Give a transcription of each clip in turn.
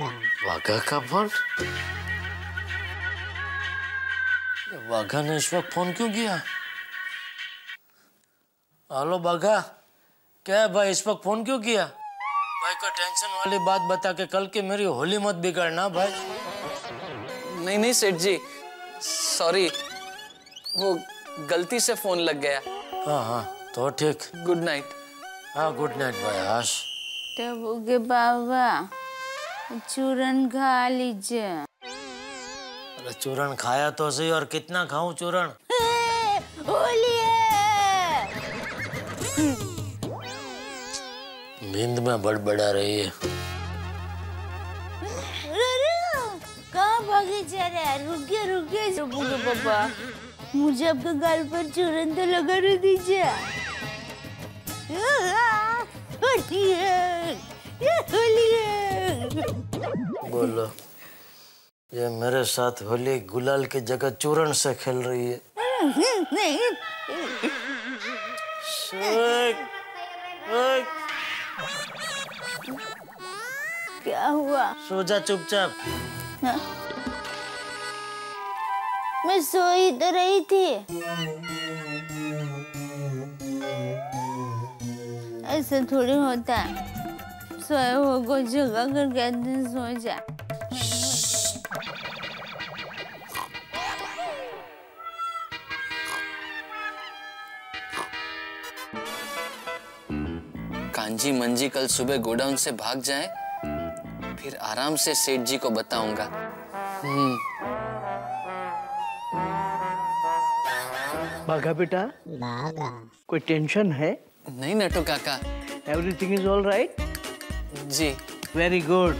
बाघा का फोन? बाघा ने इस वक्त फोन क्यों किया? हेलो बाघा, क्या है भाई, इस वक्त फोन क्यों किया? भाई को टेंशन वाली बात बता के कल की मेरी होली मत बिगाड़ना भाई। नहीं नहीं सेठ जी, सॉरी, वो गलती से फोन लग गया। हाँ हाँ तो ठीक। Good night. हाँ गुड नाइट भाई। आश टबुके बाबा चूरन खा लीजिए। अरे चूरन खाया तो सही, और कितना खाऊं चूरन? होली है। नींद में बड़बड़ा रही है। कहाँ भागे जा रहे हैं? रुकिए टबुके बाबा, मुझे आपके गाल पर चूरन तो लगा दीजिए। होली है। बोलो, ये मेरे साथ होली गुलाल की जगह चूरन से खेल रही है। क्या हुआ? सो जा चुपचाप। हाँ? मैं सोई तो रही थी। ऐसा थोड़ी होता है, सोए हुए को जगह कर कहते हैं सो जा। कांजी मंजी कल सुबह गोडाउन से भाग जाएं, फिर आराम से सेठ जी को बताऊंगा। बाघा बेटा, बाघा कोई टेंशन है? नहीं नटू काका। Everything is all right? जी। Very good.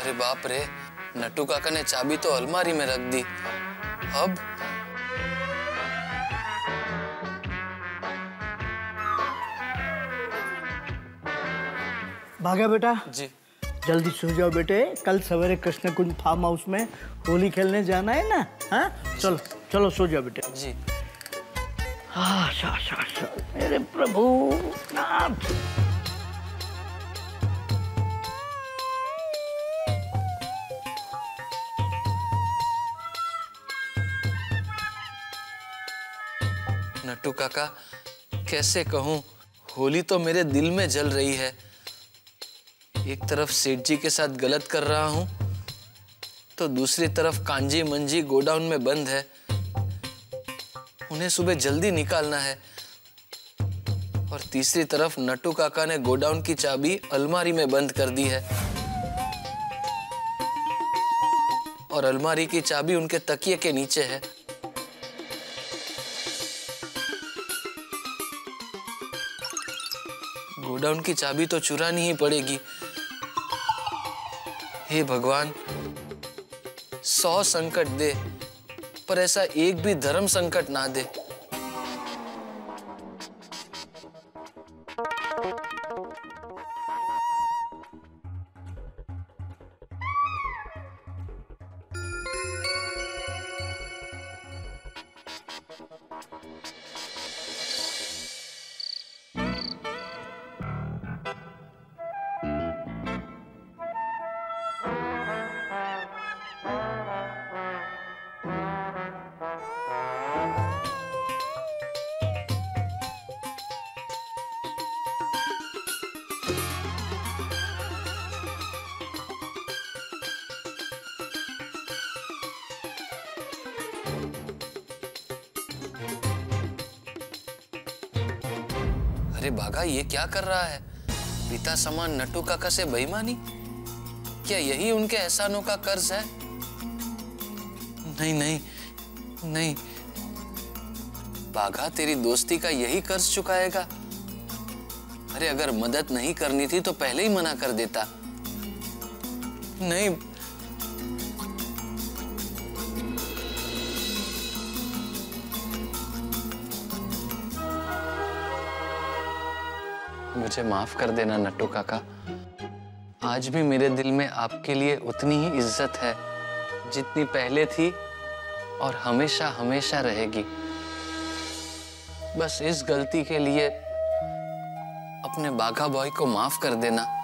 अरे बाप रे, नटू काका ने चाबी तो अलमारी में रख दी। अब बाघा बेटा जी, जल्दी सो जाओ बेटे, कल सवेरे कृष्ण कुंज फार्म हाउस में होली खेलने जाना है ना। हाँ चलो चलो सो जाओ बेटे। जी। मेरे प्रभु नाथ। नट्टू काका, कैसे कहूँ, होली तो मेरे दिल में जल रही है। एक तरफ सेठ जी के साथ गलत कर रहा हूँ, तो दूसरी तरफ कांजी मंजी गोडाउन में बंद है। उन्हें सुबह जल्दी निकालना है। और तीसरी तरफ नट्टू काका ने गोडाउन की चाबी अलमारी में बंद कर दी है, और अलमारी की चाबी उनके तकिए के नीचे है। गोडाउन की चाबी तो चुरानी ही पड़ेगी। हे भगवान, 100 संकट दे, पर ऐसा एक भी धर्म संकट ना दे। अरे बाघा, ये क्या कर रहा है? पिता समान नट्टू काका से बेईमानी? क्या यही उनके एहसानों का कर्ज है? नहीं नहीं नहीं, बाघा तेरी दोस्ती का यही कर्ज चुकाएगा। अरे अगर मदद नहीं करनी थी तो पहले ही मना कर देता। नहीं, मुझे माफ कर देना नट्टू काका। आज भी मेरे दिल में आपके लिए उतनी ही इज्जत है जितनी पहले थी, और हमेशा हमेशा रहेगी। बस इस गलती के लिए अपने बाघा बॉय को माफ कर देना।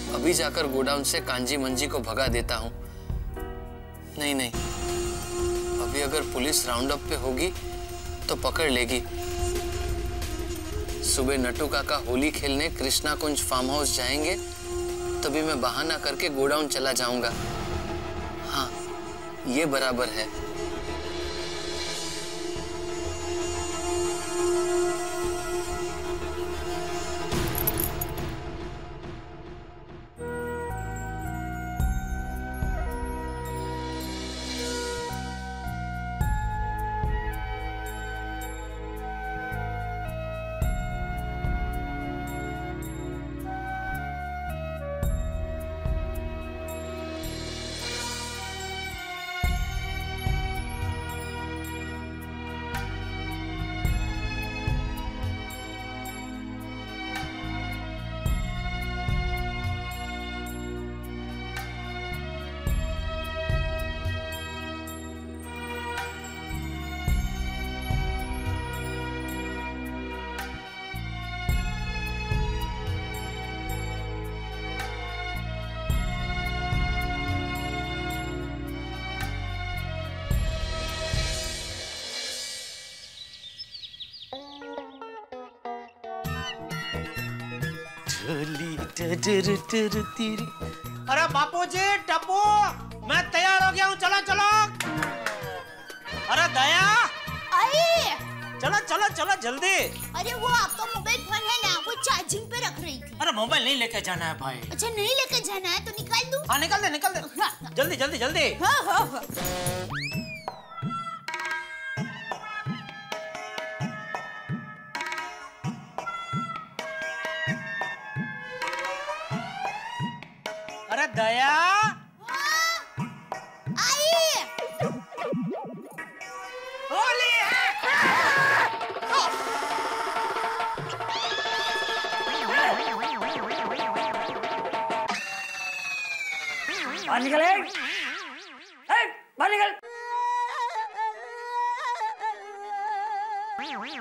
अभी जाकर गोडाउन से कांजी मंजी को भगा देता हूँ। नहीं नहीं, अभी अगर पुलिस राउंड अप पे होगी तो पकड़ लेगी। सुबह नट्टू काका होली खेलने कृष्णा कुंज फार्म हाउस जाएंगे, तभी मैं बहाना करके गोडाउन चला जाऊंगा। हाँ, ये बराबर है। अरे बापू जी, टप्पू, मैं तैयार हो गया हूँ, चलो चलो। अरे दया, अरे चलो चलो चलो जल्दी। अरे वो आपका मोबाइल फोन है ना, वो चार्जिंग पे रख रही थी। अरे मोबाइल नहीं लेके जाना है भाई। अच्छा नहीं लेकर जाना है तो निकाल दूं? हाँ निकाल दे निकाल दे। हाँ। जल्दी जल्दी जल्दी। हाँ हाँ हाँ। अरे दया, आई। होली है। बाहर निकल, बाहर निकल।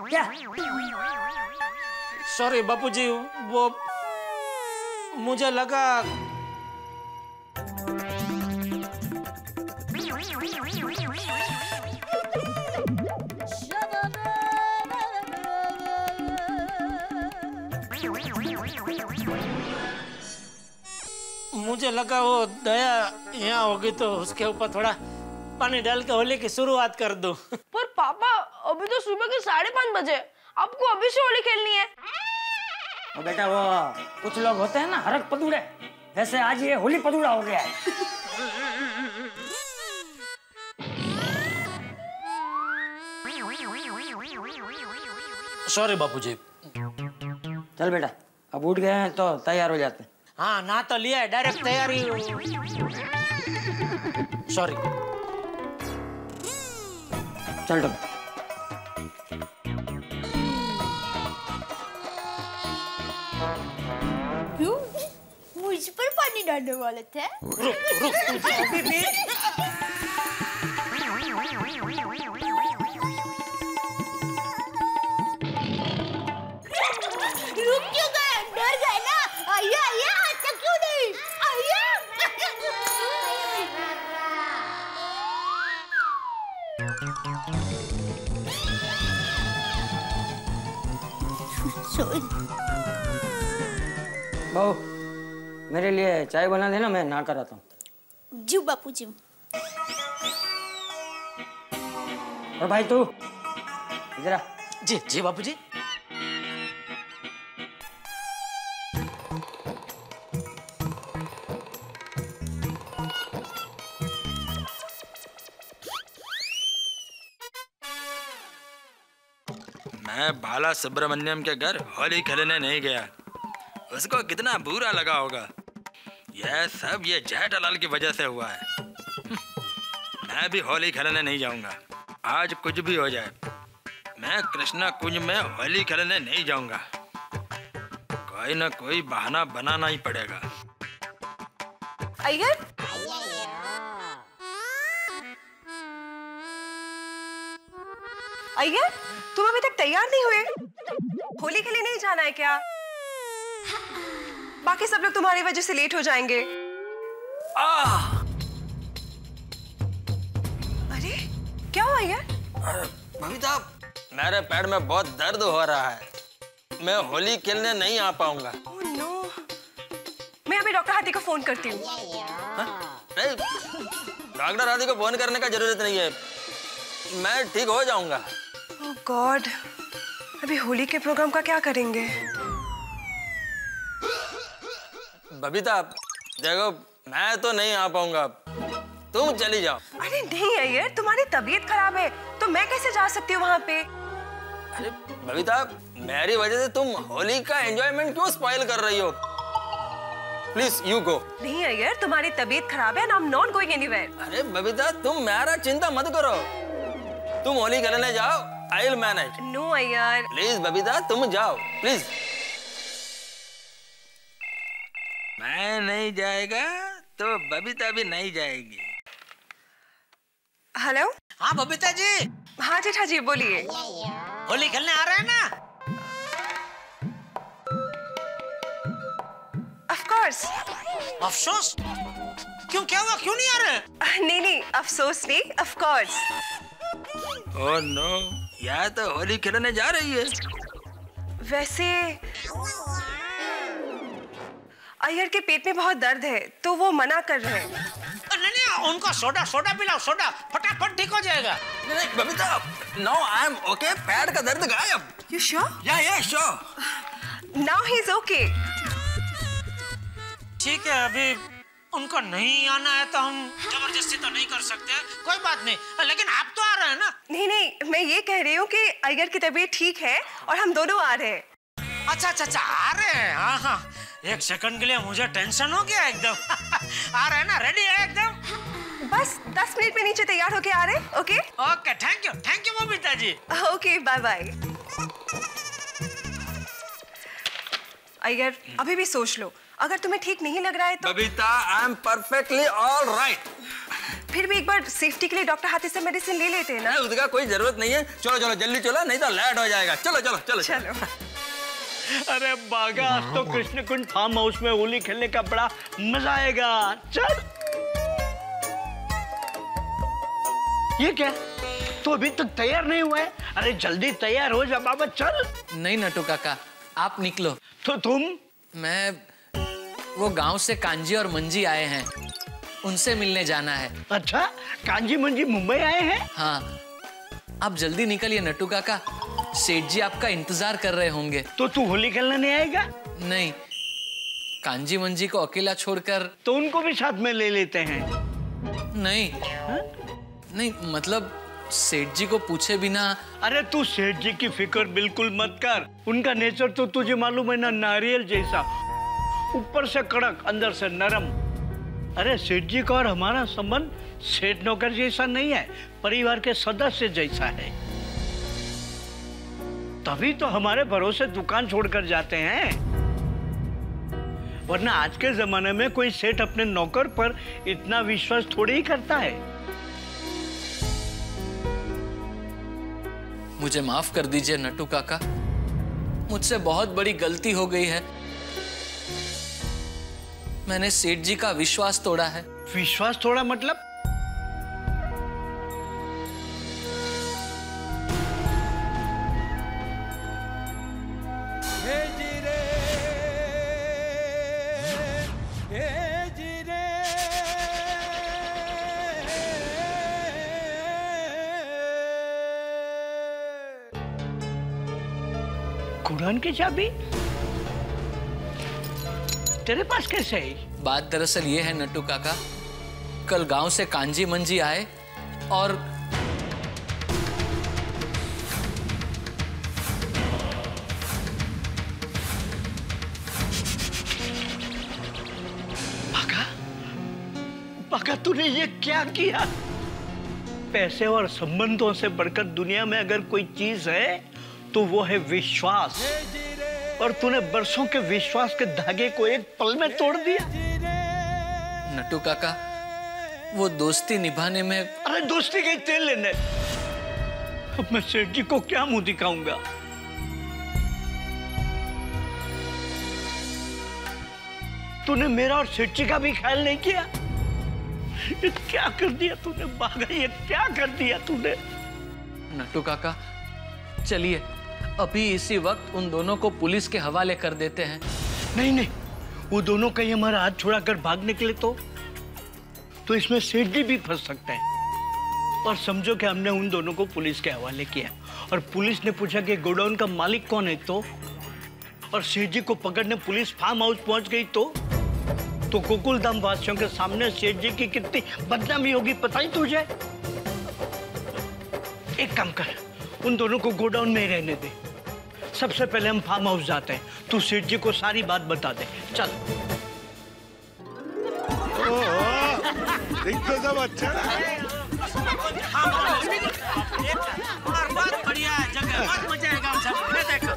क्या? सॉरी बापूजी, वो मुझे लगा। मुझे लगा वो दया यहाँ होगी तो उसके ऊपर थोड़ा पानी डाल के होली की शुरुआत कर दूं। पर पापा, अभी तो सुबह के 5:30 बजे, आपको अभी से होली खेलनी है। और बेटा वो कुछ लोग होते हैं ना हरक पदूड़े, वैसे आज ये होली पदूड़ा हो गया है। सॉरी बापूजी। चल बेटा, अब उठ गए हैं तो तैयार हो जाते हैं। हाँ ना तो लिया है, डायरेक्ट तैयारी। सॉरी। चल तो। क्यों? मुझ पर पानी डालने वाले थे? रुक क्यों गए? डर गए ना? आइए आइए, अच्छा क्यों नहीं? आइए। बहू, मेरे लिए चाय बना देना, मैं नहा कर आता हूँ। जी बापूजी। और भाई तू इधर आ। जी जी बापूजी। मैं बाला सुब्रमण्यम के घर होली खेलने नहीं गया। उसको कितना बुरा लगा होगा। यह सब ये जेठालाल की वजह से हुआ है। मैं भी होली खेलने नहीं जाऊंगा। आज कुछ भी हो जाए, मैं कृष्णा कुंज में होली खेलने नहीं जाऊंगा। कोई ना कोई बहाना बनाना ही पड़ेगा। अय्यर, अय्यर, तुम अभी तक तैयार नहीं हुए? होली खेलने नहीं जाना है क्या? बाकी सब लोग तुम्हारी वजह से लेट हो जाएंगे। अरे क्या हुआ अय्यर? बबीता, मेरे पैर में बहुत दर्द हो रहा है। मैं होली खेलने नहीं आ पाऊंगा। ओह नो, मैं अभी डॉक्टर हाथी को फोन करती हूँ। नहीं, डॉक्टर हाथी को फोन करने का जरूरत नहीं है। मैं ठीक हो जाऊंगा। ओह गॉड, अभी होली के प्रोग्राम का क्या करेंगे? बबीता, देखो मैं तो नहीं आ पाऊंगा, तुम चली जाओ। अरे नहीं अय्यर, तुम्हारी तबीयत खराब है तो मैं कैसे जा सकती हूँ वहाँ पे? अरे बबीता, मेरी वजह से तुम होली का एंजॉयमेंट क्यों स्पॉइल कर रही हो? Please you go. नहीं अय्यर, तुम्हारी तबीयत खराब है and I'm not going anywhere। अरे बबीता, तुम मेरा चिंता मत करो। तुम होली खेलने जाओ, I will manage. No Iyer. Please Babita, तुम जाओ प्लीज। मैं नहीं जाएगा तो बबीता भी नहीं जाएगी। हेलो। हाँ बबीता जी। हाँ जेठा जी बोलिए। होली खेलने आ रहे हैं ना? Of course. अफसोस क्यों, क्या हुआ, क्यों नहीं आ रहे? नहीं नहीं, अफसोस नहीं, ऑफ कोर्स। ओह नो, यह तो होली खेलने जा रही है। वैसे अय्यर के पेट में बहुत दर्द है तो वो मना कर रहे हैं। नहीं नहीं, उनको सोडा सोडा पिलाओ, सोडा फटाफट ठीक हो जाएगा। नहीं Babita, no I am okay. पैर का दर्द गायब। You sure? Yeah sure. Now he's okay. ठीक है, अभी उनको नहीं आना है तो हम जबरदस्ती तो नहीं कर सकते, कोई बात नहीं। लेकिन आप तो आ रहे हैं ना? नहीं नहीं, मैं ये कह रही हूँ कि अय्यर की तबीयत ठीक है और हम दोनों आ रहे हैं। अच्छा अच्छा अच्छा, आ रहे हैं। हाँ हाँ, एक सेकंड के लिए मुझे टेंशन हो गया एकदम। आ रहे हैं ना? रेडी है एकदम? बस 10 मिनट में नीचे तैयार होके आ रहे हैं। Okay okay, thank you Babita ji. Okay, bye bye. Iyer अभी भी सोच लो, अगर तुम्हें ठीक नहीं लग रहा है तो Babita, I am perfectly all right. फिर भी एक बार सेफ्टी के लिए डॉक्टर हाथी से मेडिसिन ले लेते हैं ना। उसका कोई जरूरत नहीं है। चलो चलो जल्दी चलो, नहीं तो लेट हो जाएगा। चलो चलो चलो चलो। अरे बागा, आज तो कृष्ण कुंज फार्म हाउस में होली खेलने का बड़ा मजा आएगा। चल। ये क्या, तो अभी तक तैयार नहीं हुआ है? अरे जल्दी तैयार हो जा बाबा, चल। नहीं नटू काका, आप निकलो। तो तुम? मैं वो गांव से कांजी और मंजी आए हैं, उनसे मिलने जाना है। अच्छा, कांजी मंजी मुंबई आए हैं? हाँ, आप जल्दी निकलिए नटू काका, सेठ जी आपका इंतजार कर रहे होंगे। तो तू होली खेलने नहीं आएगा? नहीं, कांजी मंजी को अकेला छोड़कर। तो उनको भी साथ में ले लेते हैं। नहीं नहीं, मतलब सेठ जी को पूछे बिना। अरे तू सेठ जी की फिक्र बिल्कुल मत कर, उनका नेचर तो तुझे मालूम है ना, नारियल जैसा। ऊपर से कड़क अंदर से नरम। अरे सेठ जी का और हमारा संबंध सेठ नौकर जैसा नहीं है, परिवार के सदस्य जैसा है। तभी तो हमारे भरोसे दुकान छोड़कर जाते हैं, वरना आज के जमाने में कोई सेठ अपने नौकर पर इतना विश्वास थोड़ी ही करता है। मुझे माफ कर दीजिए नट्टू काका, मुझसे बहुत बड़ी गलती हो गई है। मैंने सेठ जी का विश्वास तोड़ा है। विश्वास तोड़ा मतलब? कुरान की चाबी तेरे पास कैसे है? बात दरअसल ये है नट्टू काका, कल गांव से कांजी मंजी आए और पाका तूने ये क्या किया? पैसे और संबंधों से बढ़कर दुनिया में अगर कोई चीज है तो वो है विश्वास, और तूने बरसों के विश्वास के धागे को एक पल में तोड़ दिया। नट्टू काका, वो दोस्ती निभाने में। अरे दोस्ती के तेल लेने, अब मैं सेठ जी को क्या मुंह दिखाऊंगा? तूने मेरा और सेठ जी का भी ख्याल नहीं किया। ये क्या कर दिया तूने बागा, ये क्या कर दिया तूने? नट्टू काका चलिए अभी इसी वक्त उन दोनों को पुलिस के हवाले कर देते हैं। नहीं नहीं, वो दोनों कहीं हमारा हाथ छुड़ाकर भाग निकले तो इसमें सेठ जी भी फंस सकते हैं। और समझो कि हमने उन दोनों को पुलिस के हवाले किया और पुलिस ने पूछा कि गोडाउन का मालिक कौन है, और सेठ जी को पकड़ने पुलिस फार्म हाउस पहुंच गई तो गोकुलधाम वासियों के सामने सेठ जी की कितनी बदनामी होगी पता ही तुझे। एक काम कर, उन दोनों को गोडाउन में ही रहने दे। सबसे पहले हम फार्म हाउस जाते हैं, तू सेठ जी को सारी बात बता दे। चल। देखो सब अच्छा और बहुत बढ़िया जगह, बहुत मजा आएगा हम सब। देखो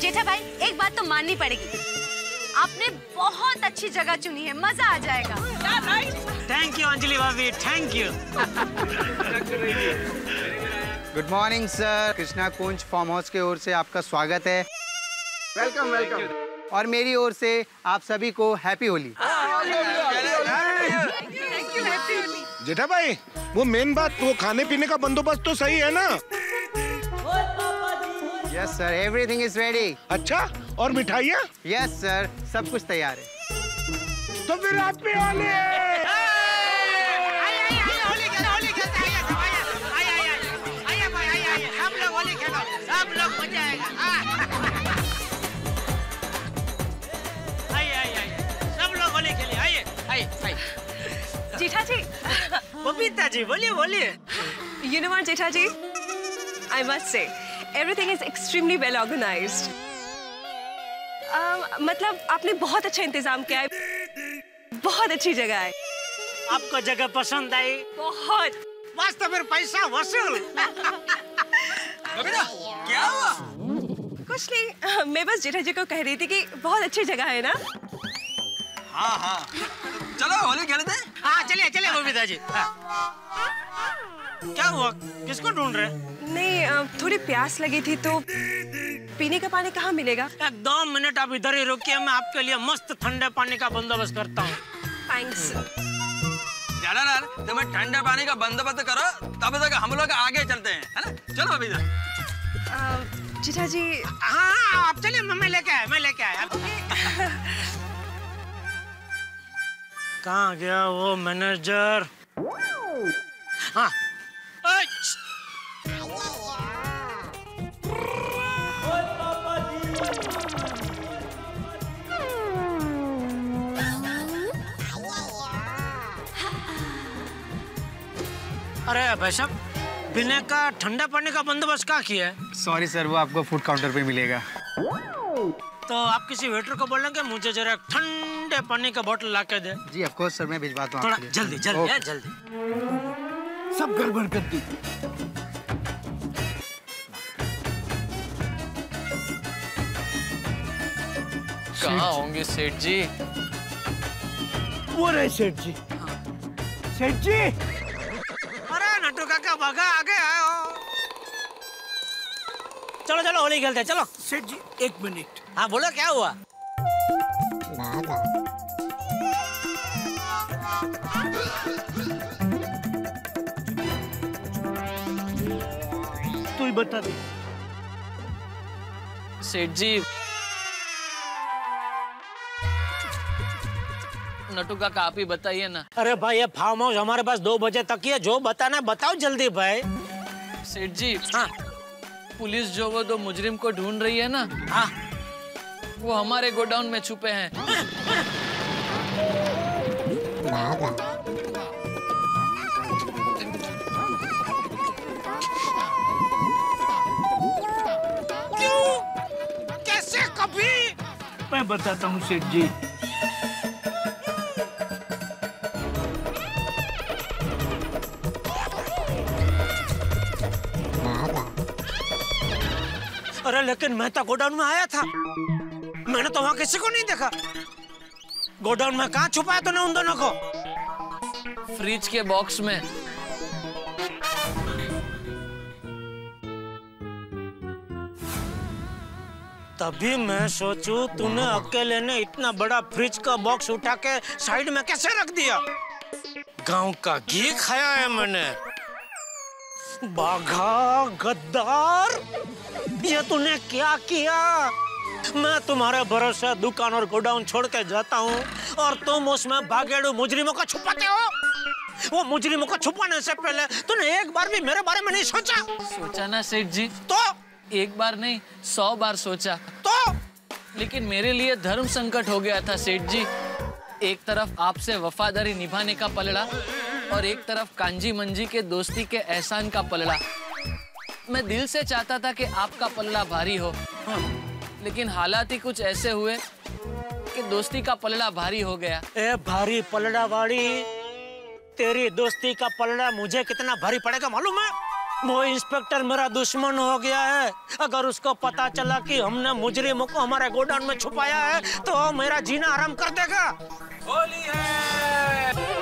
जेठा भाई, एक बात तो माननी पड़ेगी, आपने बहुत अच्छी जगह चुनी है, मजा आ जाएगा। थैंक यू अंजलि भाभी, thank you. Good morning sir, Krishna Kunj farm house की ओर से आपका स्वागत है। Welcome welcome. और मेरी ओर से आप सभी को हैप्पी होली। जेठा भाई, वो मेन बात, वो खाने पीने का बंदोबस्त तो सही है ना? Yes sir, everything is ready. अच्छा, और मिठाइयाँ? यस सर, सब कुछ तैयार है। तो फिर हैप्पी होली। सब लोग मजा आएगा। सब लोग होली खेले, आइए आइए। जेठा जी। बबीता जी बोलिए बोलिए। You know what, Jetha ji? I must say, everything is extremely well organized. मतलब आपने बहुत अच्छा इंतजाम किया है, बहुत अच्छी जगह है। आपको जगह पसंद आई? बहुत। बस तो फिर पैसा वसूल। बबीता, क्या हुआ? कुछ नहीं, मैं बस जेठा जी को कह रही थी कि बहुत अच्छी जगह है ना। हाँ हाँ, चलो होली खेलते हैं। हाँ चलिए चलिए बबीता जी। क्या हुआ, किसको ढूंढ रहे? नहीं, थोड़ी प्यास लगी थी तो पीने का पानी कहाँ मिलेगा? 2 मिनट आप इधर ही रुकिए, मैं आपके लिए मस्त ठंडे पानी का बंदोबस्त करता हूँ। थैंक्स। जालालाल, तुम्हें ठंडे पानी का बंदोबस्त करो, तब तक हम लोग आगे चलते हैं, है ना? चलो बबीता। जेठा जी। हाँ आप चलिए, मैं लेके आया। कहाँ गया वो मैनेजर? हाँ। अरे भाई साहब, पीने का ठंडा पानी का बंदोबस्त क्या किया है? सॉरी सर, वो आपको फूड काउंटर पे मिलेगा। तो आप किसी वेटर को बोलेंगे मुझे जरा ठंडे पानी का बोतल ला के दे। जी ऑफ कोर्स सर, मैं भिजवाता हूँ। थोड़ा आपके लिए। जल्दी जल्दी है, जल्दी। सब गड़बड़ कर दी। कहाँ होंगे सेठ जी? वो रहे सेठ जी। सेठ जी, अरे नट्टू काका भागा, आगे आए हो। चलो चलो होली खेलते हैं, चलो। सेठ जी एक मिनट। हाँ बोलो, क्या हुआ? तू ही बता दे। सेठ जी, नटू काका आप ही बताइए ना। अरे भाई ये फार्म हाउस हमारे पास 2 बजे तक ही है, जो बताना है बताओ जल्दी भाई। सेठ जी, हाँ पुलिस जो वो 2 मुजरिम को ढूंढ रही है ना, हाँ, वो हमारे गोडाउन में छुपे हैं। क्यों? कैसे? कभी? मैं बताता हूँ सेठ जी। अरे लेकिन मैं तो गोडाउन में आया था, मैंने तो वहाँ किसी को नहीं देखा। गोडाउन में कहाँ छुपाया तूने उन दोनों को? फ्रिज के बॉक्स में। तभी मैं सोचूं तूने अकेले ने इतना बड़ा फ्रिज का बॉक्स उठा के साइड में कैसे रख दिया? गांव का घी खाया है मैंने। बाघा गद्दार, ये तूने क्या किया? मैं तुम्हारे भरोसे दुकान और गोडाउन छोड़ के जाता हूँ और तुम उसमें भागेड़ू मुजरिमों को छुपाते हो। वो मुजरिमों को छुपाने से पहले तूने एक बार भी मेरे बारे में नहीं सोचा? सोचा ना सेठ जी, तो एक बार नहीं 100 बार सोचा। तो लेकिन मेरे लिए धर्म संकट हो गया था सेठ जी। एक तरफ आपसे वफादारी निभाने का पलड़ा और एक तरफ कांजी मंजी के दोस्ती के एहसान का पलड़ा। मैं दिल से चाहता था कि आपका पलड़ा भारी हो, लेकिन हालात ही कुछ ऐसे हुए कि दोस्ती का पलड़ा भारी हो गया। ए भारी पलड़ा वाली, तेरी दोस्ती का पलड़ा मुझे कितना भारी पड़ेगा मालूम है? वो इंस्पेक्टर मेरा दुश्मन हो गया है। अगर उसको पता चला कि हमने मुजरिमों को हमारे गोडाउन में छुपाया है तो मेरा जीना आराम कर देगा। होली है।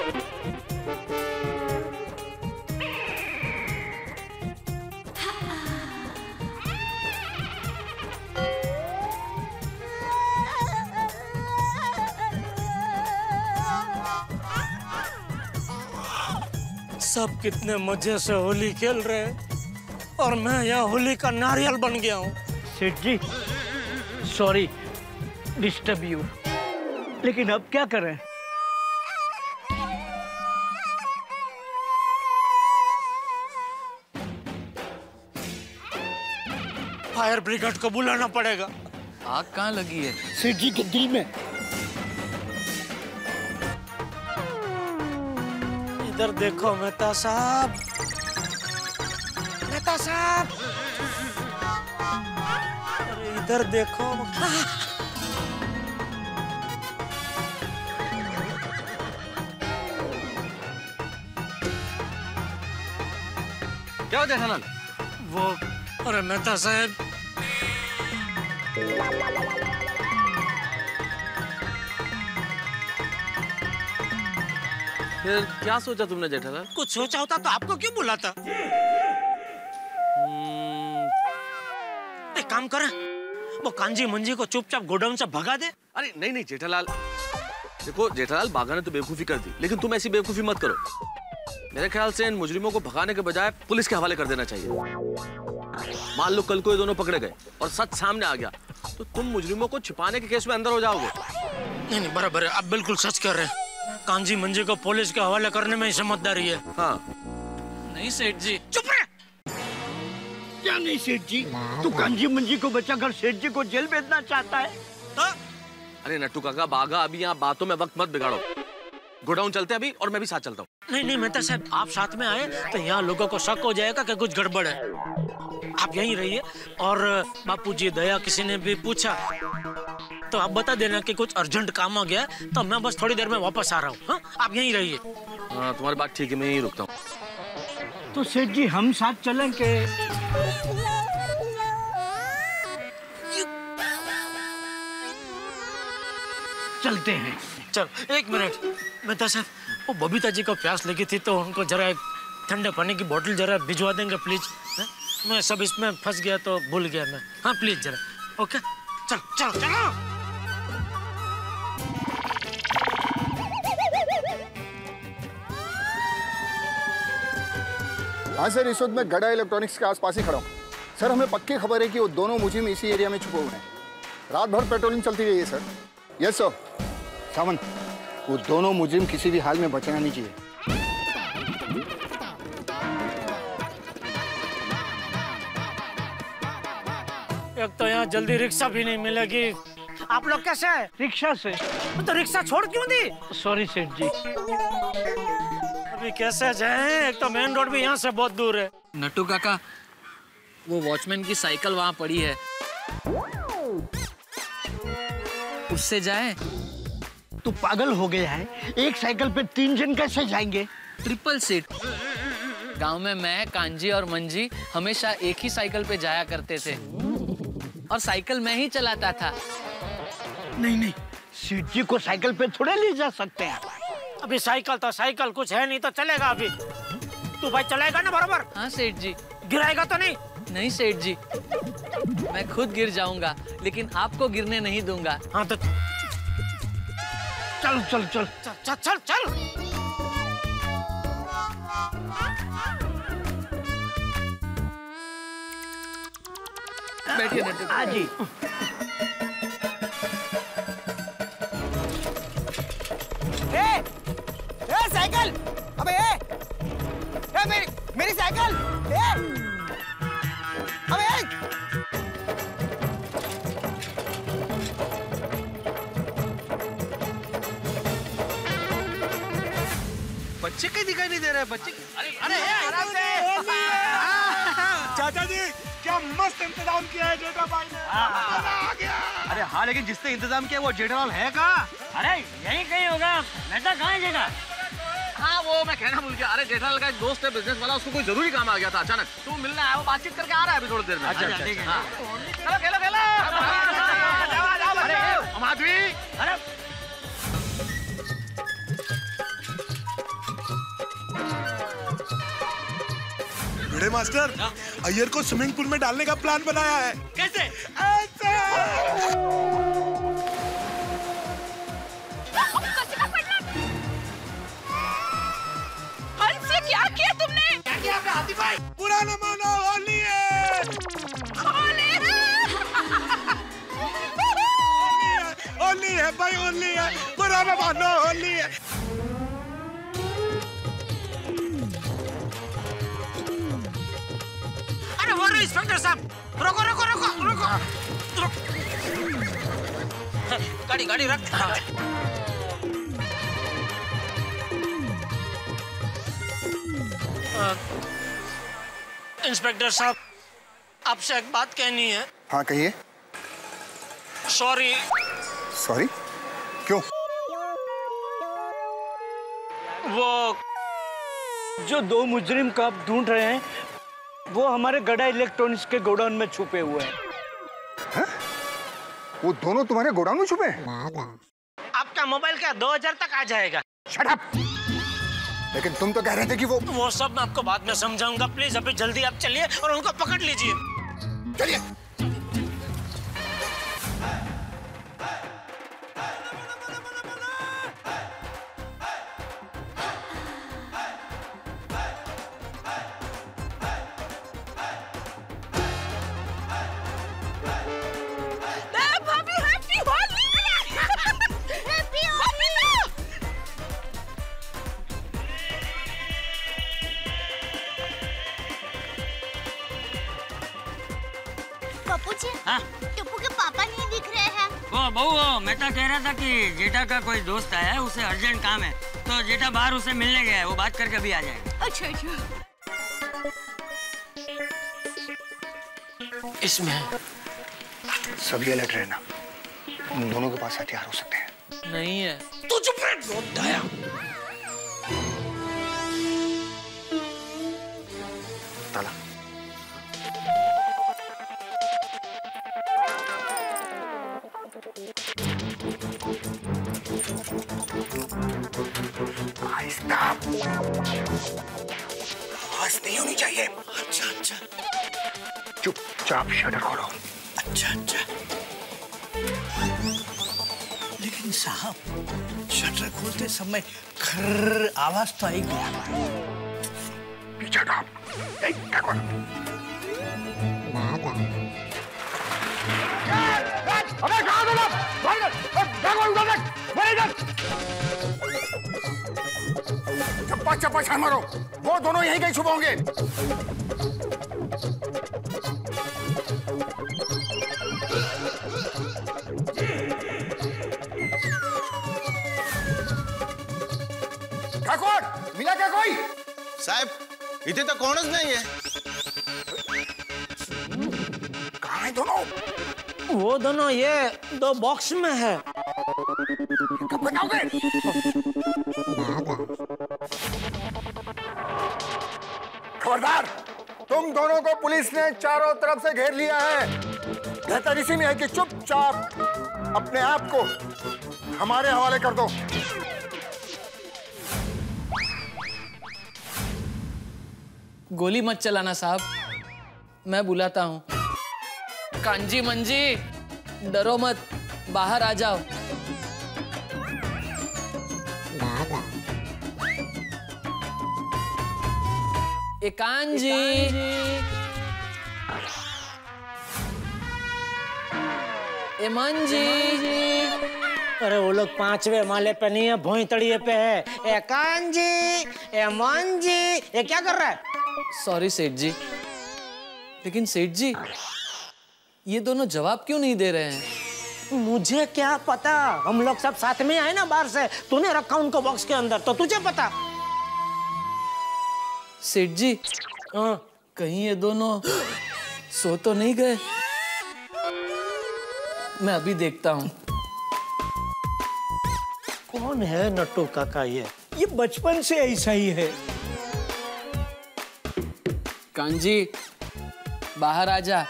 सब कितने मजे से होली खेल रहे हैं और मैं यहाँ होली का नारियल बन गया हूँ। सेठ जी सॉरी डिस्टर्ब यू, लेकिन अब क्या करें? फायर ब्रिगेड को बुलाना पड़ेगा। आग कहाँ लगी है? सेठ जी के दिल में। इधर देखो मेहता साहब, मेहता साहब, अरे इधर देखो। क्या होता है जेठालाल? वो अरे मेहता साहब, फिर क्या सोचा तुमने जेठालाल? कुछ सोचा होता तो आपको क्यों बुलाता? एक काम करें, वो कांजी मंजी को चुपचाप गोडाउन से भगा दे। अरे नहीं नहीं जेठालाल, देखो जेठालाल बाघा ने तो बेवकूफी कर दी, लेकिन तुम ऐसी बेवकूफी मत करो। मेरे ख्याल से इन मुजरिमों को भगाने के बजाय पुलिस के हवाले कर देना चाहिए। मान लो कल को ये दोनों पकड़े गए और सच सामने आ गया तो तुम मुजरिमों को छिपाने के केस में अंदर हो जाओगे। नहीं नहीं बराबर है, आप बिल्कुल सच कह रहे हैं। कांजी मंजी को पुलिस के हवाले करने में ही समझदारी है। हाँ नहीं सेठ जी। चुप रहे। क्या नहीं सेठ जी, तू कांजी मंजी को बचाकर सेठ जी को जेल भेजना चाहता है? तो अरे नट्टू काका, बाघा अभी यहाँ बातों में वक्त मत बिगाड़ो। गोडाउन चलते हैं अभी, और मैं भी साथ चलता हूँ। नहीं नहीं मेहता साहब, आप साथ में आए तो यहाँ लोगों को शक हो जाएगा कि कुछ गड़बड़ है। आप यहीं रहिए, और बापूजी, दया किसी ने भी पूछा तो आप बता देना कि कुछ अर्जेंट काम आ गया, तो मैं बस थोड़ी देर में वापस आ रहा हूँ। हाँ, आप यहीं रहिए। हाँ, तुम्हारी बात ठीक है, मैं यहीं रुकता हूँ। तो सेठ जी हम साथ चलें के? चलते हैं। चल, एक मिनट मेहता साहब, वो बबीता जी को प्यास लगी थी तो उनको जरा एक ठंडे पानी की बोतल जरा भिजवा देंगे प्लीज। मैं सब इसमें फंस गया तो भूल गया मैं। हाँ प्लीज जरा। ओके, चल चल चलो। हाँ सर, इस वक्त मैं गड़ा इलेक्ट्रॉनिक्स के आसपास ही खड़ा हूँ। सर, हमें पक्की खबर है कि वो दोनों मुजिम इसी एरिया में छुपे हुए हैं। रात भर पेट्रोलिंग चलती रही है सर। Yes sir. सावन, वो दोनों मुजिम किसी भी हाल में बचना नहीं चाहिए। एक तो यहाँ जल्दी रिक्शा भी नहीं मिलेगी। आप लोग कैसे हैं? रिक्शा से। तो रिक्शा छोड़ क्यों दी? सॉरी सेठ जी। अभी कैसे जाएं? एक तो मेन रोड भी यहाँ से बहुत दूर है। नट्टू काका, वो वॉचमैन की साइकिल वहाँ पड़ी है, उससे जाए। तू पागल हो गया है? एक साइकिल पे 3 जन कैसे जाएंगे? Triple seat. गांव में मैं, कांजी और मंजी हमेशा एक ही साइकिल पे जाया करते थे, और साइकिल मैं ही चलाता था। नहीं नहीं, सेठ जी को साइकिल पे थोड़े ले जा सकते हैं। अभी साइकिल तो साइकिल कुछ है नहीं, तो चलेगा अभी। तू भाई चलाएगा ना बराबर? हाँ सेठ जी। गिराएगा तो नहीं? नहीं सेठ जी, मैं खुद गिर जाऊंगा, लेकिन आपको गिरने नहीं दूंगा। हाँ तो चल चल चल चल चल चल चल। बैठिए नट्टू। हाँ जी। साइकिल! अबे मेरी साइकिल! अबे बच्चे कहीं दिखाई नहीं दे रहे हैं। बच्चे अरे आराम से। चाचा जी, क्या मस्त इंतजाम किया है जेठा भाई ने। आ गया। अरे हाँ, लेकिन जिसने इंतजाम किया वो जेठालाल है कहाँ? अरे यही कहीं होगा। मेहता कहाँ है जगह? हाँ, वो मैं कहना भूल गया। अरे जेठालाल का एक दोस्त है बिजनेस वाला, उसको कोई जरूरी काम आ गया था अचानक, तो मिलने आया। वो बातचीत करके आ रहा है अभी थोड़ी देर में। अच्छा ठीक है। खेलो खेलो खेलो। अरे माधवी, अरे बड़े मास्टर, अय्यर को स्विमिंग पूल में डालने का प्लान बनाया है। कैसे? ऐसे। क्या किया तुमने? क्या किया आपने हाथी भाई? पुराना मानो होली है। होली है भाई, होली है। पुराना मानो होली है। अरे हो रही इंस्पेक्टर साहब, रोको रोको रोको रोको। गाड़ी गाड़ी रख। इंस्पेक्टर साहब, आपसे एक बात कहनी है। हाँ कहिए। सॉरी। सॉरी? क्यों? वो जो 2 मुजरिम को आप ढूंढ रहे हैं, वो हमारे गड़ा इलेक्ट्रॉनिक्स के गोडाउन में छुपे हुए हैं। है? वो दोनों तुम्हारे गोडाउन में छुपे हैं? आपका मोबाइल क्या 2000 तक आ जाएगा? Shut up! लेकिन तुम तो कह रहे थे कि वो सब मैं आपको बाद में समझाऊंगा। प्लीज अभी जल्दी आप चलिए और उनको पकड़ लीजिए। चलिए। हाँ? टप्पू के पापा नहीं दिख रहे हैं। वो बहू, मेहता कह रहा था कि जेठा का कोई दोस्त आया है, उसे अर्जेंट काम है, तो जेठा बाहर उसे मिलने गया है, वो बात करके भी आ जाएगा। अच्छा अच्छा। इसमें सब ये अलर्ट रहना, उन दोनों के पास हथियार हो सकते हैं। नहीं है। तू चुप रह दया। ताला। आहिस्ता, आवाज नहीं होनी चाहिए। अच्छा अच्छा। चुपचाप शटर खोलो। अच्छा अच्छा। लेकिन साहब, शटर खोलते समय खर्र आवाज तो आएगी। पीछे का। अबे कहाँ हो लोग? चप्पा चप्पा छान मारो, वो दोनों यहीं कहीं छुपे होंगे। ठाकुर, मिला क्या कोई? साहब, इतने तो कौन नहीं है। कहाँ है दोनों? वो दोनों ये दो बॉक्स में है। कब बताओगे? खबरदार, तुम दोनों को पुलिस ने चारों तरफ से घेर लिया है। बेहतर इसी में है कि चुपचाप अपने आप को हमारे हवाले कर दो। गोली मत चलाना साहब, मैं बुलाता हूँ। कांजी मंजी, डरो मत, बाहर आ जाओ। ए कांजी, ए मंजी। अरे वो लोग 5वें माले पे नहीं है, भोई तड़िए पे है। ए कांजी, ए मंजी, ये क्या कर रहा है? सॉरी सेठ जी, लेकिन सेठ जी ये दोनों जवाब क्यों नहीं दे रहे हैं? मुझे क्या पता, हम लोग सब साथ में आए ना बाहर से। तूने रखा उनको बॉक्स के अंदर, तो तुझे पता। सेठ जी, कहीं ये दोनों सो तो नहीं गए? मैं अभी देखता हूँ। कौन है नट्टू काका? ये बचपन से ऐसा ही है। कांजी, बाहर आ जा।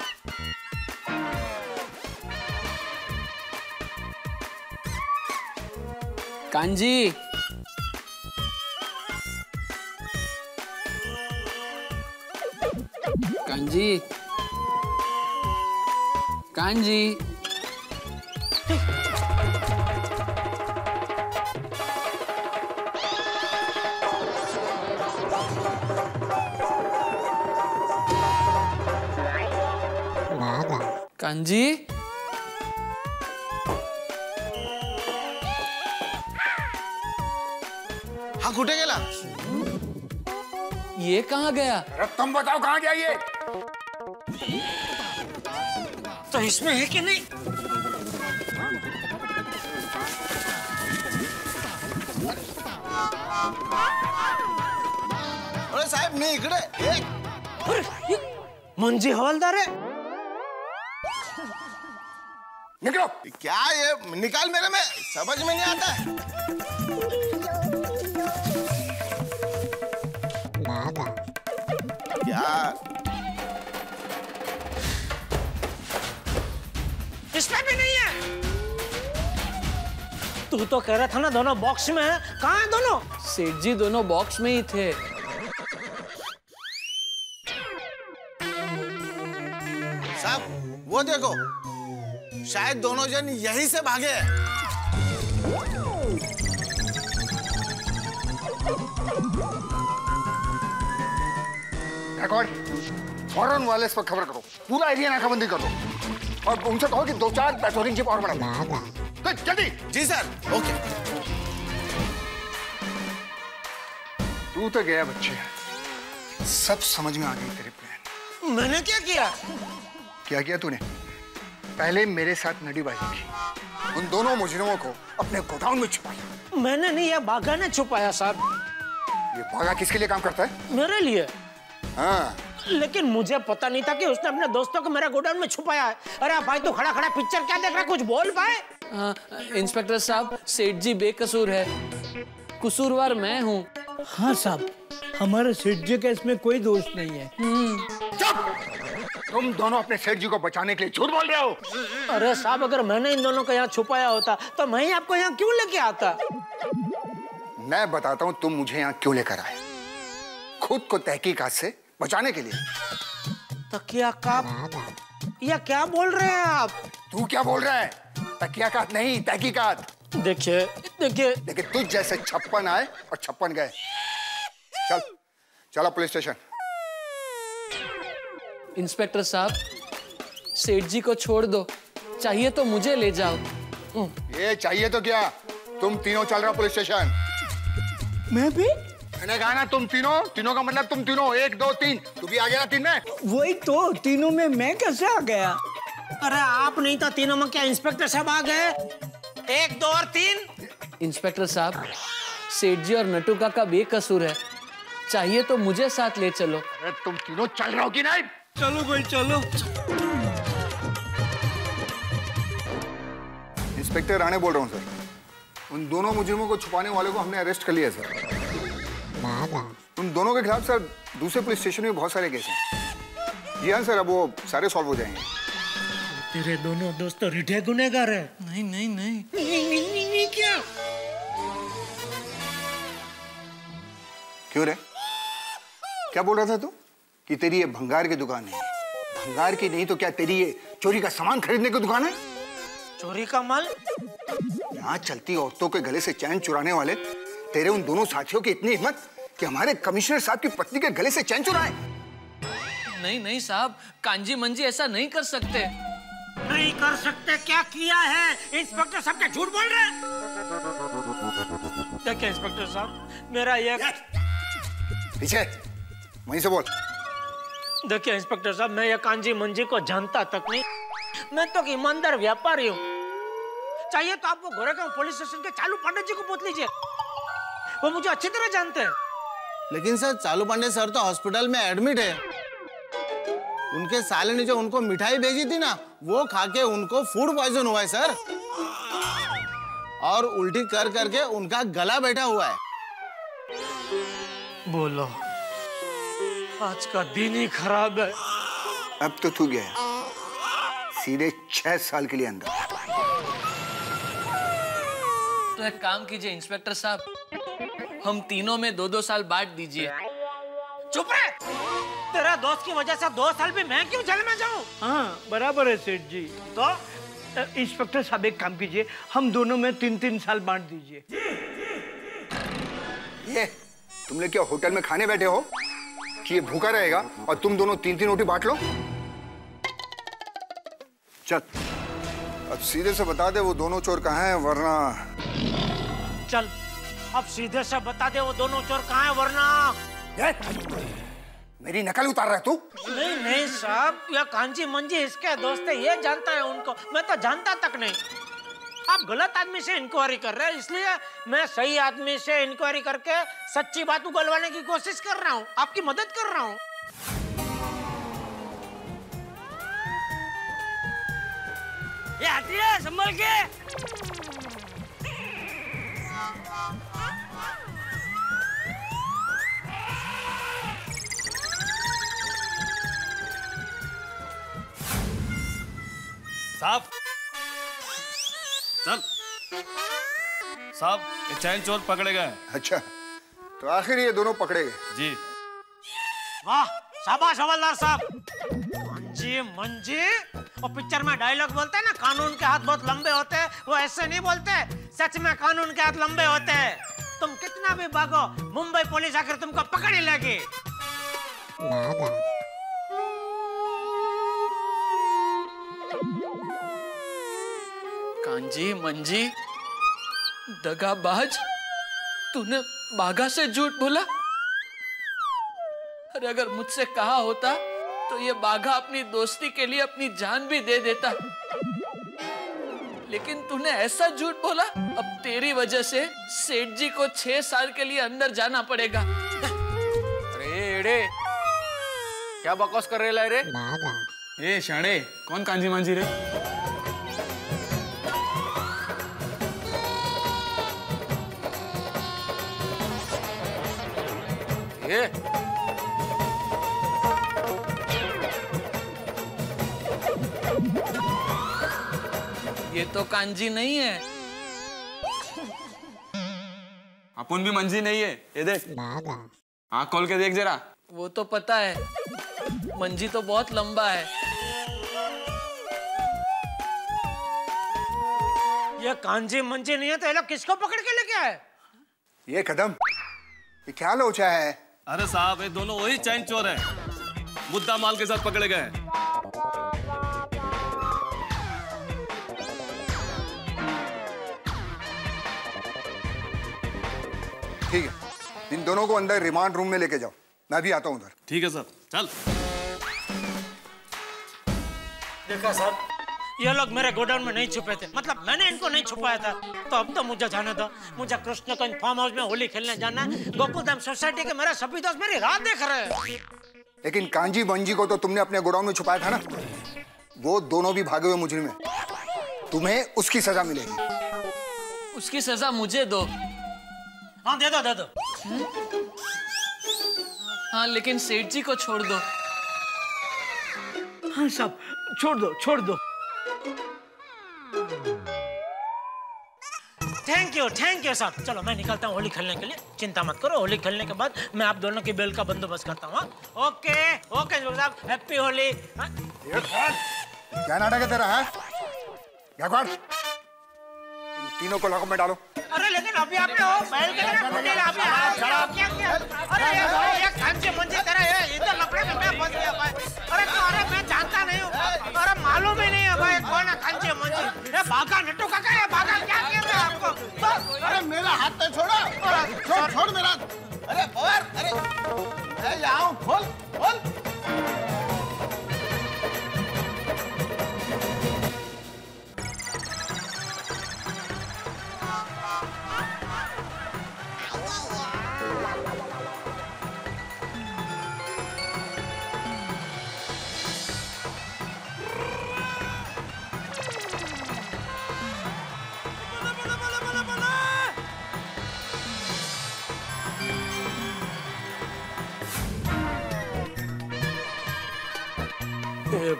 कांजी, कांजी, कांजी। कांजी, हाँ कुठे गेला? ये कहाँ गया? अरे तुम बताओ कहाँ गया ये? तो इसमें है कि नहीं? अरे साहब, मी इकडे। मंजी हवलदार है। निकलो। क्या ये निकाल, मेरे में समझ में नहीं आता है। क्या इसमें भी नहीं है? तू तो कह रहा था ना दोनों बॉक्स में है, कहाँ है दोनों? सेठ जी दोनों बॉक्स में ही थे। साहब वो देखो, शायद दोनों जन यहीं से भागे। फौरन वायरलेस पर खबर करो, पूरा एरिया नाकाबंदी कर दो और उनसे कहो कि 2-4 पेट्रोलिंग जीप और बढ़ा दो। जल्दी। जी सर। ओके। तू तो गया बच्चे, सब समझ में आ गई तेरे प्लान। मैंने क्या किया? क्या किया तूने? पहले मेरे साथ नडीबाजी की, उन दोनों मुजरिमों को अपने गोडाउन में छुपाया। मैंने नहीं, ये बाघा ने छुपाया साहब। ये बाघा किसके लिए काम करता है? मेरे लिए। हाँ। लेकिन मुझे पता नहीं था कि उसने अपने दोस्तों को मेरे गोडाउन में छुपाया है। अरे भाई तू खड़ा खड़ा पिक्चर क्या देख रहा है, कुछ बोल पाए? इंस्पेक्टर साहब, सेठ जी बेकसूर है, कसूरवार मैं हूँ। हाँ साहब, हमारे सेठ जी का इसमें कोई दोष नहीं है। तुम दोनों अपने सेठ जी को बचाने के लिए झूठ बोल रहे हो। अरे साहब, अगर मैंने इन दोनों को यहाँ छुपाया होता तो मैं ही आपको यहाँ क्यों लेके आता? मैं बताता हूँ तुम मुझे यहाँ क्यों लेकर आए। खुद को तहकीकात से बचाने के लिए। तकिया का? या क्या बोल रहे हैं आप? तू क्या बोल रहा है? तकियाकात नहीं, तहकीकात। देखिए देखिए, लेकिन तुझ जैसे 56 आए और 56 गए। चल चलो पुलिस स्टेशन। इंस्पेक्टर साहब, सेठ जी को छोड़ दो, चाहिए तो मुझे ले जाओ। ये चाहिए तो क्या, तुम तीनों चल रहे हो पुलिस स्टेशन। मैं भी? मैंने कहा ना तुम तीनों, तीनों का मतलब तुम तीनों, 1 2 3। तू भी आ गया ना 3 में? वही तो, तीनों में मैं कैसे आ गया? अरे आप नहीं तो तीनों में क्या इंस्पेक्टर साहब आ गए? 1 2 और 3। इंस्पेक्टर साहब, सेठ जी और नटू काका बेकसूर है, चाहिए तो मुझे साथ ले चलो। अरे तुम तीनों चल रहे हो कि नहीं? चलो भाई चलो। इंस्पेक्टर राणे बोल रहा हूँ सर। उन दोनों मुजरिमों को छुपाने वाले को हमने अरेस्ट कर लिया सर। उन दोनों के खिलाफ सर दूसरे पुलिस स्टेशन में बहुत सारे केस हैं। जी हाँ सर, अब वो सारे सॉल्व हो जाएंगे। तेरे दोनों दोस्त तो रिठे गुनहगार है। नहीं नहीं नहीं, नहीं क्या? क्यों रे, क्या बोल रहा था तू? कि तेरी ये भंगार की दुकान है? भंगार की नहीं तो क्या तेरी ये चोरी का सामान खरीदने की दुकान है? चोरी का माल? यहाँ चलती औरतों के गले से चैन चुराने वाले तेरे उन दोनों साथियों की इतनी हिम्मत कि हमारे कमिश्नर साहब की पत्नी के गले से चैन चुराए? नहीं नहीं साहब, कांजी मंजी ऐसा नहीं कर सकते। नहीं कर सकते? क्या किया है? इंस्पेक्टर साहब क्या झूठ बोल रहे हैं? देखिए इंस्पेक्टर साहब, मेरा ये पीछे वहीं से बोल। देखिए इंस्पेक्टर साहब, मैं ये कांजी मंजी को जानता तक नहीं। मैं तो ईमानदार व्यापारी हूँ। चाहिए तो आप वो गोरेगांव पुलिस स्टेशन के चालू पांडे जी को पूछ लीजिए, वो मुझे अच्छी तरह जानते हैं। लेकिन सर, चालू पांडे सर तो हॉस्पिटल में एडमिट है। उनके साले ने जो उनको मिठाई भेजी थी ना, वो खा के उनको फूड पॉइजन हुआ है सर, और उल्टी कर करके उनका गला बैठा हुआ है। बोलो, आज का दिन ही खराब है। अब तो तू गया सीधे 6 साल के लिए अंदर। तो एक काम कीजिए इंस्पेक्टर साहब, हम तीनों में 2-2 साल बांट दीजिए। चुप रहे! तेरा दोस्त की वजह से 2 साल भी मैं क्यों जेल में जाऊं? हाँ बराबर है सेठ जी। तो इंस्पेक्टर साहब एक काम कीजिए, हम दोनों में 3-3 साल बांट दीजिए। ये तुम लोग क्या होटल में खाने बैठे हो कि ये भूखा रहेगा और तुम दोनों 3-3 रोटी बांट लो? चल अब सीधे से बता दे वो दोनों चोर कहाँ हैं, वरना। चल अब सीधे से बता दे वो दोनों चोर कहाँ हैं, वरना। मेरी नकल उतार रहा है तू? नहीं नहीं साहब, यह कांची मंजी इसके दोस्त है, ये जानता है उनको, मैं तो जानता तक नहीं। आप गलत आदमी से इंक्वायरी कर रहे हैं, इसलिए मैं सही आदमी से इंक्वायरी करके सच्ची बात उगलवाने की कोशिश कर रहा हूँ, आपकी मदद कर रहा हूँ। ये हटिए, संभल के। साहब चल साहब, ये चैन चोर पकड़े गए। अच्छा, तो आखिर ये दोनों पकड़े गए? जी। वाह, शाबाश हवलदार साहब। मंजी मंजी, और पिक्चर में डायलॉग बोलते हैं ना, कानून के हाथ बहुत लंबे होते हैं, वो ऐसे नहीं बोलते, सच में कानून के हाथ लंबे होते हैं। तुम कितना भी भागो, मुंबई पुलिस आकर तुमको पकड़ ही लेगी। कांजी मंजी, दगाबाज, तूने बाघा से झूठ बोला। अरे अगर मुझसे कहा होता तो ये बाघा अपनी दोस्ती के लिए अपनी जान भी दे देता। लेकिन तूने ऐसा झूठ बोला, अब तेरी वजह से सेठ जी को 6 साल के लिए अंदर जाना पड़ेगा। अरे क्या बकवास कर रहे रे? ए शाणे, कौन कांजी मांझी रे? ये तो कांजी नहीं है। अपन भी मंजी नहीं है। ये देख, आँख खोल के देख जरा। वो तो पता है, मंजी तो बहुत लंबा है। ये कांजी मंजी नहीं है तो ये लोग किसको पकड़ के लेके आए? ये कदम, ये क्या लोचा है? अरे साहब, ये दोनों वही चैन चोर हैं, मुद्दा माल के साथ पकड़े गए। ठीक है, इन दोनों को अंदर रिमांड रूम में लेके जाओ, मैं भी आता हूँ उधर। ठीक है सर, चल। देखा साहब, ये लोग मेरे गोडाउन में नहीं छुपे थे, मतलब मैंने इनको नहीं छुपाया था, तो अब तो मुझे जाने दो। मुझे कृष्णगंज फार्म हाउस में होली खेलने जाना है। गोकुलधाम सोसाइटी के मेरे सभी दोस्त मेरी राह देख रहे हैं। लेकिन कांजी बंजी को तो तुमने अपने गोडाउन में छुपाया था ना, वो दोनों भी भागे हुए मुजरिम हैं। तुम्हें उसकी सजा मिलेगी। उसकी सजा मुझे दो। हाँ दे दो, दे दो। हाँ, लेकिन सेठ जी को छोड़ दो। हाँ साहब, छोड़ दो, छोड़ दो। थैंक यू साहब। चलो मैं निकलता हूँ होली खेलने के लिए। चिंता मत करो, होली खेलने के बाद मैं आप दोनों की बेल का बंदोबस्त करता हूँ। ओके साहब, हैप्पी होली। क्या नाटक है तेरा? है तीनों को लॉकअप में डालो। अरे लेकिन अभी आपने वो बैल के तरह मुंडी ला दिया। अरे ये कांचे मंजे तेरा ये इधर लपड़े में मैं फंस गया भाई। अरे मैं जानता नहीं हूँ, अरे मालूम ही नहीं है भाई कौन है कांचे मंजे। ये भागा नट्टू काका, ये भागा क्या कर रहा है आपको? अरे मेरा हाथ तो छोड़ो, छोड़ मेरा। अरे पवार, अरे मैं यहाँ हूँ, खोल।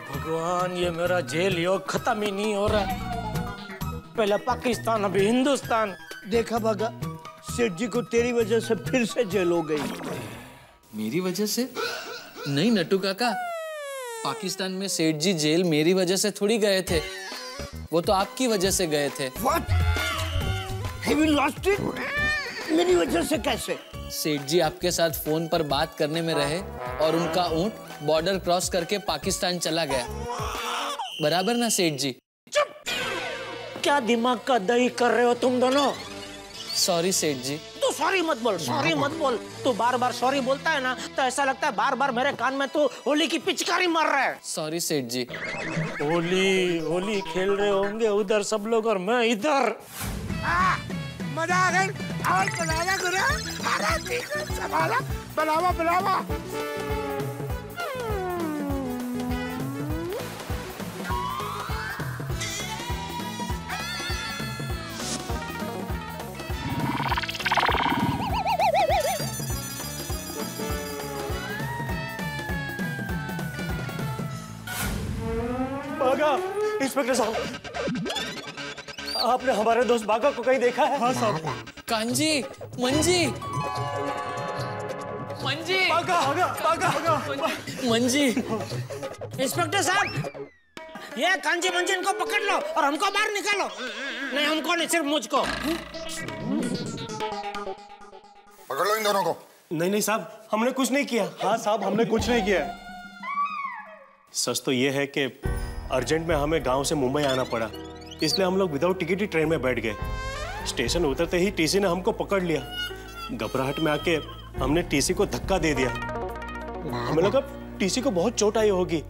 भगवान, ये मेरा जेल योग खत्म ही नहीं हो रहा। पहले पाकिस्तान, अभी हिंदुस्तान। देखा भागा, सेठ जी को तेरी वजह से फिर से जेल हो गई। मेरी वजह से? नहीं नट्टू काका, पाकिस्तान में सेठ जी जेल मेरी वजह से थोड़ी गए थे, वो तो आपकी वजह से गए थे। What? Have you lost it? मेरी वजह से कैसे? सेठ जी आपके साथ फोन पर बात करने में रहे और उनका ऊंट बॉर्डर क्रॉस करके पाकिस्तान चला गया। बराबर ना सेठ जी? चुप! क्या दिमाग का दही कर रहे हो तुम दोनों? सॉरी सेठ जी। तू सॉरी मत बोल, सॉरी मत बोल। तू बार बार सॉरी बोलता है ना, तो ऐसा लगता है बार बार मेरे कान में तू होली की पिचकारी मार रहा है। सॉरी सेठ जी। होली खेल रहे होंगे उधर सब लोग और मैं इधर। मजा आ गई। और बनाना गुरु, बनावा। बागा, इंस्पेक्टर साहब, आपने हमारे दोस्त बागा को कहीं देखा है? हाँ साहब। कांजी, मंजी, मंजी। इंस्पेक्टर साहब, ये कांजी मंजी इनको पकड़ लो और हमको बाहर निकालो। नहीं हमको नहीं, सिर्फ मुझको। पकड़ लो इन दोनों को। नहीं साहब, हमने कुछ नहीं किया। हाँ साहब, हमने कुछ नहीं किया। सच तो ये है कि अर्जेंट में हमें गांव से मुंबई आना पड़ा, इसलिए हम लोग विदाउट टिकट ही ट्रेन में बैठ गए। स्टेशन उतरते ही टीसी ने हमको पकड़ लिया। घबराहट में आके हमने टीसी को धक्का दे दिया। हमें लगा टीसी को बहुत चोट आई होगी,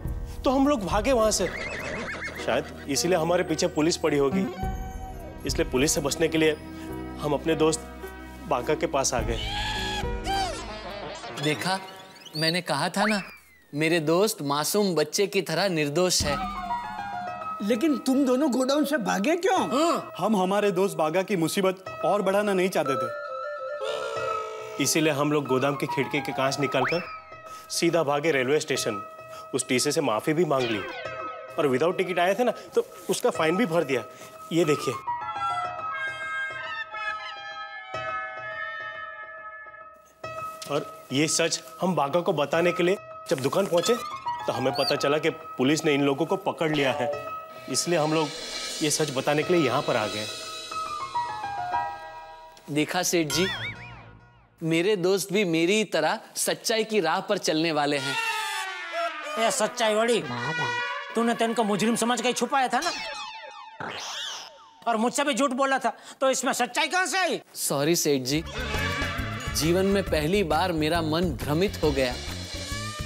तो हम लोग भागे वहां से। शायद इसीलिए हमारे पीछे पुलिस पड़ी होगी। इसलिए पुलिस से बचने के लिए हम अपने दोस्त बाका के पास आ गए। देखा, मैंने कहा था ना, मेरे दोस्त मासूम बच्चे की तरह निर्दोष है। लेकिन तुम दोनों गोडाउन से भागे क्यों? हम हमारे दोस्त बागा की मुसीबत और बढ़ाना नहीं चाहते थे, इसीलिए हम लोग गोदाम की खिड़की के कांच निकालकर सीधा भागे रेलवे स्टेशन। उस टीसी से माफी भी मांग ली और विदाउट टिकट आए थे ना, तो उसका फाइन भी भर दिया। ये देखिए। और ये सच हम बागा को बताने के लिए जब दुकान पहुंचे तो हमें पता चला कि पुलिस ने इन लोगों को पकड़ लिया है। इसलिए हम लोग ये सच बताने के लिए यहाँ पर आ गए। देखा सेठ जी, मेरे दोस्त भी मेरी ही तरह सच्चाई की राह पर चलने वाले हैं। ये सच्चाई बड़ी, तूने तो इनको मुजरिम समझ के छुपाया था ना, और मुझसे भी झूठ बोला था, तो इसमें सच्चाई कहाँ से आई? सॉरी सेठ जी, जीवन में पहली बार मेरा मन भ्रमित हो गया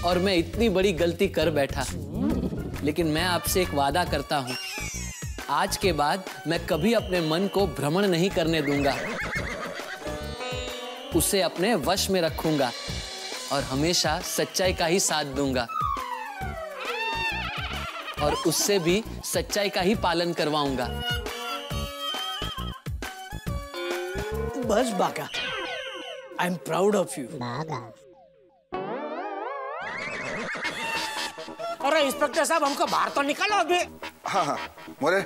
और मैं इतनी बड़ी गलती कर बैठा। लेकिन मैं आपसे एक वादा करता हूँ, आज के बाद मैं कभी अपने मन को भ्रमण नहीं करने दूंगा, उसे अपने वश में रखूंगा और हमेशा सच्चाई का ही साथ दूंगा और उससे भी सच्चाई का ही पालन करवाऊंगा। बस बाका, I am proud of you. अरे इंस्पेक्टर साहब, हमको बाहर तो निकालो अभी। हाँ हाँ मोरे,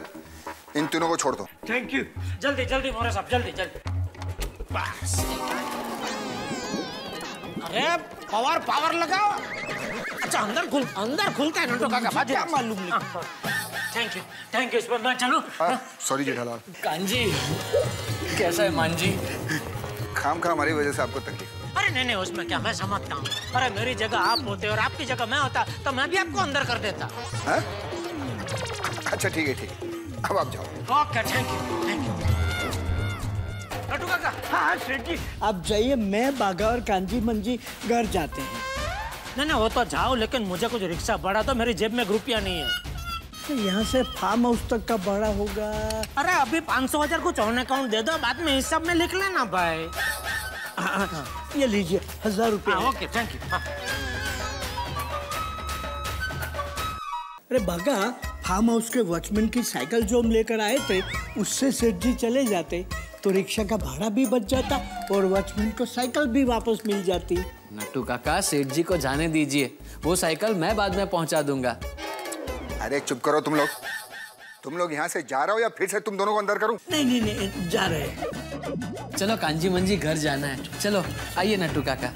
इन तीनों को छोड़ दो। Thank you. जल्दी जल्दी मोरे साहब, जल्दी जल्दी। बस। अरे पावर पावर लगाओ। अच्छा, अंदर खुलता है नटू काका, बात क्या मालूम नहीं। Thank you. इस पर मैं चलूं? सॉरी जेठालाल। कांजी, कैसा है मांजी? खाम खा हमारी वजह से आपको तकलीफ। अरे नहीं, उसमें क्या, मैं समझता हूँ। अरे मेरी जगह आप होते और आपकी जगह मैं होता तो मैं भी आपको अंदर कर देता। हाँ? अच्छा ठीक है, अब आप जाओ। Okay, thank you. नटू काका। हाँ सेठ जी, आप जाइए, मैं बागा और कांजी मंजी घर जाते हैं। नहीं, वो तो जाओ, लेकिन मुझे कुछ रिक्शा बढ़ा दो, मेरी जेब में रुपया नहीं है। तो यहाँ से फार्म हाउस तक का भाड़ा होगा। अरे अभी 500,000 कुछ ऑन अकाउंट दे दो, बाद में हिसाब में लिख लेना भाई। ये लीजिए 1000 रुपये। Okay, thank you. अरे बागा, फार्म हाउस के वॉचमैन की साइकिल जो हम लेकर आए थे, उससे सेठ जी चले जाते तो रिक्शा का भाड़ा भी बच जाता और वॉचमैन को साइकिल भी वापस मिल जाती। नट्टू काका, सेठ जी को जाने दीजिए, वो साइकिल मैं बाद में पहुंचा दूंगा। अरे चुप करो तुम लोग यहाँ से जा रहे हो या फिर से तुम दोनों को अंदर करूं? नहीं, जा रहे हैं। चलो कांजी मंजी घर जाना है, चलो आइए नट्टू काका।